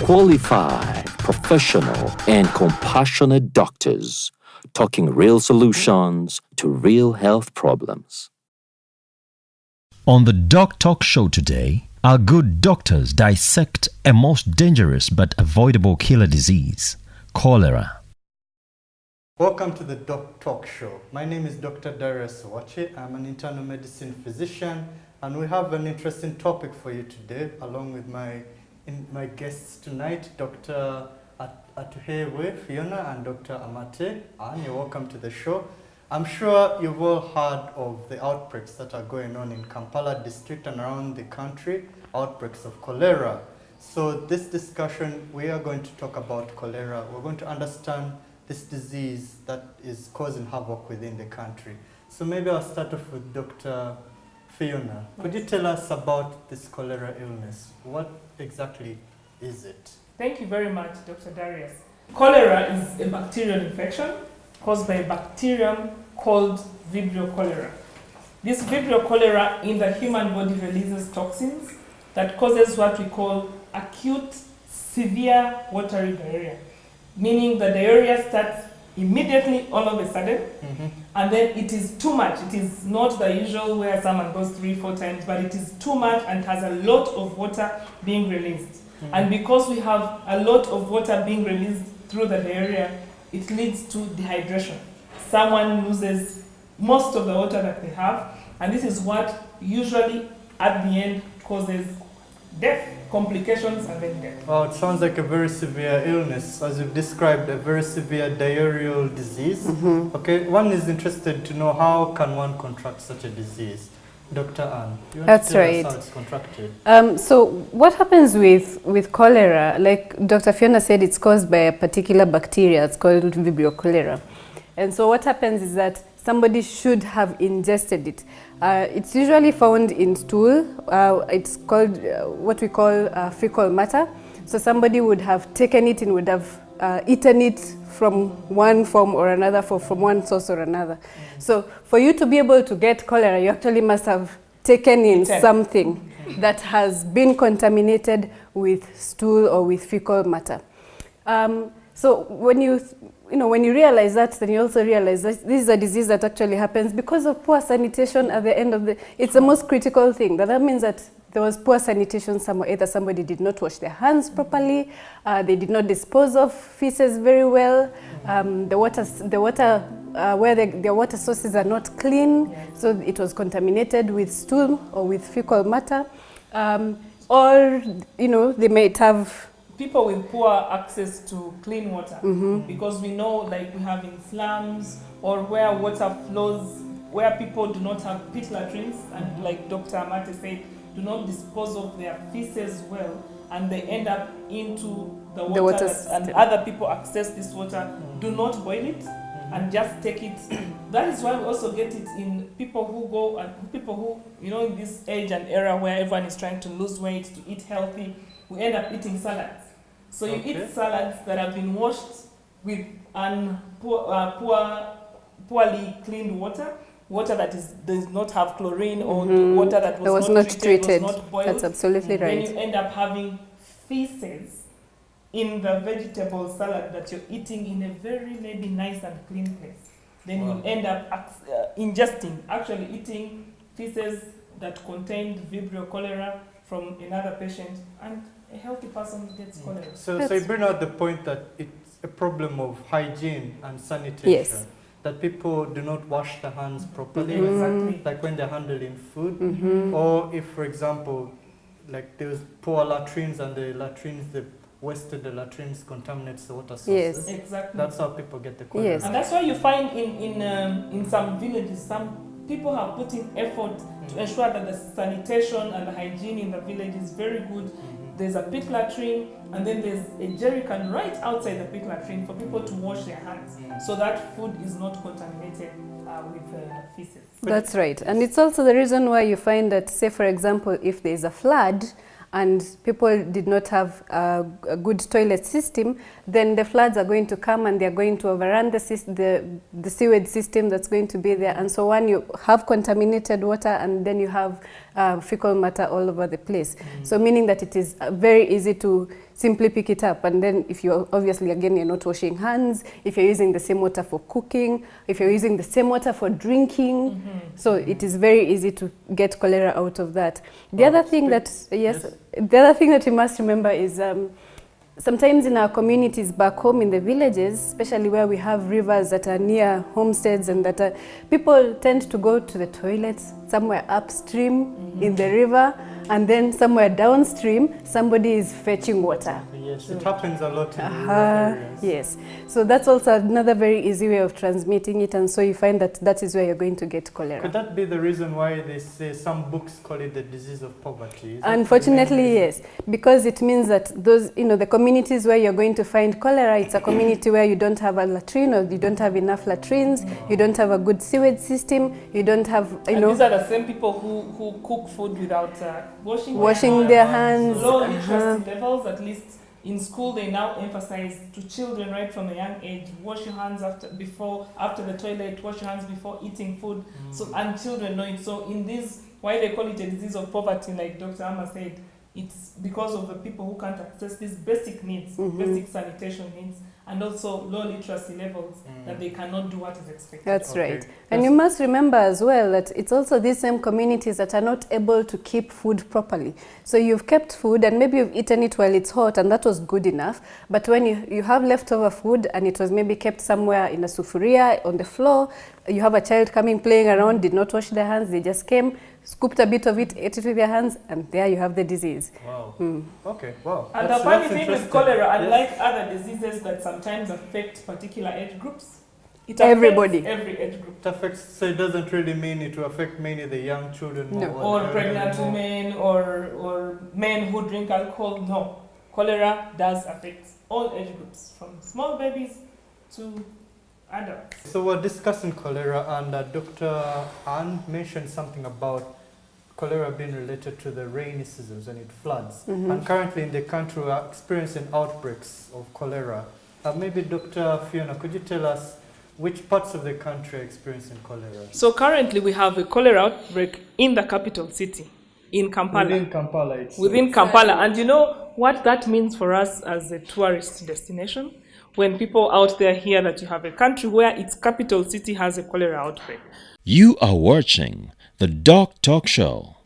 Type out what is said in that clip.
Qualified, professional, and compassionate doctors talking real solutions to real health problems. On the DocTalk show today, our good doctors dissect a most dangerous but avoidable killer disease, cholera. Welcome to the DocTalk show. My name is Dr. Darius Wache. I'm an internal medicine physician, and we have an interesting topic for you today, along with my guests tonight, Dr. Atuhewe Fiona and Dr. Amate. And you're welcome to the show. I'm sure you've all heard of the outbreaks that are going on in Kampala district and around the country, outbreaks of cholera. So this discussion, we are going to talk about cholera. We're going to understand this disease that is causing havoc within the country. So maybe I'll start off with Dr. Fiona. Could you tell us about this cholera illness? What exactly is it? Thank you very much, Dr. Darius. Cholera is a bacterial infection caused by a bacterium called Vibrio cholera. This Vibrio cholera in the human body releases toxins that causes what we call acute severe watery diarrhea, meaning the diarrhea starts immediately all of a sudden, and then it is too much. It is not the usual where someone goes 3-4 times, but it is too much and has a lot of water being released. And because we have a lot of water being released through the diarrhea, it leads to dehydration. Someone loses most of the water that they have, and this is what usually at the end causes death, complications, and then death. Well, it sounds like a very severe illness, as you've described, a very severe diarrheal disease. Okay, one is interested to know how can one contract such a disease. Dr. Anne, you want That's to tell right. us how it's contracted? So what happens with cholera, like Dr. Fiona said, it's caused by a particular bacteria. It's called Vibrio cholera. And so what happens is that somebody should have ingested it. It's usually found in stool. It's called what we call fecal matter. So somebody would have taken it and would have eaten it from one form or another, from one source or another. So for you to be able to get cholera, you actually must have taken in something that has been contaminated with stool or with fecal matter. So when you realize that, then you also realize that this is a disease that actually happens because of poor sanitation at the end of the... It's the most critical thing. That means that there was poor sanitation somewhere. Either somebody did not wash their hands properly, they did not dispose of feces very well, the water where their water sources are not clean, so it was contaminated with stool or with fecal matter, or they might have people with poor access to clean water, because we know, like we have in slums or where water flows, where people do not have pit latrines, and like Dr. Amate said, do not dispose of their feces well, and they end up into the water and other people access this water. Do not boil it and just take it. That is why we also get it in people who go and people who, in this age and era where everyone is trying to lose weight, to eat healthy, we end up eating salads. So you eat salads that have been washed with poorly cleaned water that does not have chlorine, or water that was not treated, was not boiled. That's absolutely right. Then you end up having feces in the vegetable salad that you're eating in a very maybe nice and clean place. Then you end up actually eating feces that contained Vibrio cholera from another patient, and a healthy person gets cholera. So you bring out the point that it's a problem of hygiene and sanitation. Yes. That people do not wash their hands properly, like when they're handling food, or if, for example, like there's poor latrines and the latrines contaminates the water sources. Yes. Exactly. That's how people get the cholera. Yes. And that's why you find in some villages, some people have put in effort to ensure that the sanitation and the hygiene in the village is very good. There's a pit latrine, and then there's a jerry can right outside the pit latrine for people to wash their hands, so that food is not contaminated with feces. That's right. And it's also the reason why you find that, say for example, if there's a flood and people did not have a good toilet system, then the floods are going to come and they're going to overrun the sewage system that's going to be there. And so when you have contaminated water, and then you have fecal matter all over the place. So meaning that it is very easy to simply pick it up. And then if you're obviously, again, you're not washing hands, if you're using the same water for cooking, if you're using the same water for drinking, so it is very easy to get cholera out of that. The other thing that, the other thing that we must remember is sometimes in our communities back home in the villages, especially where we have rivers that are near homesteads and that people tend to go to the toilets somewhere upstream in the river, and then somewhere downstream somebody is fetching water. Yes, it happens a lot in the rural areas. Yes, so that's also another very easy way of transmitting it, and so you find that that is where you're going to get cholera. Could that be the reason why they say some books call it the disease of poverty? Is Unfortunately, yes, because it means that those, the communities where you're going to find cholera, it's a community where you don't have a latrine, or you don't have enough latrines, you don't have a good sewage system, you don't have, And these are the same people who cook food without washing their hands. Low literacy levels, at least in school, they now emphasize to children right from a young age: wash your hands after the toilet, wash your hands before eating food. So, and children know it. So in this, why they call it a disease of poverty, like Dr. Amma said, it's because of the people who can't access these basic needs, basic sanitation needs, and also low literacy levels, that they cannot do what is expected. That's right. And you must remember as well that it's also these same communities that are not able to keep food properly. So you've kept food and maybe you've eaten it while it's hot, and that was good enough. But when you have leftover food and it was maybe kept somewhere in a sufuria on the floor, you have a child coming playing around, did not wash their hands, they just came, scooped a bit of it, ate it with their hands, and there you have the disease. Wow. Okay, wow. And the funny thing with cholera, unlike other diseases that sometimes affect particular age groups, it affects everybody. Every age group. It affects, so it doesn't really mean it will affect mainly the young children more. No. Or pregnant women, or men who drink alcohol. No. Cholera does affect all age groups, from small babies to adults. So we're discussing cholera, and Dr. Ann mentioned something about cholera being related to the rainy seasons when it floods. And currently in the country we are experiencing outbreaks of cholera. Maybe Dr. Fiona, could you tell us which parts of the country are experiencing cholera? So currently we have a cholera outbreak in the capital city, in Kampala. Within Kampala itself. Within Kampala. And you know what that means for us as a tourist destination? When people out there hear that you have a country where its capital city has a cholera outbreak. You are watching the DocTalk Show.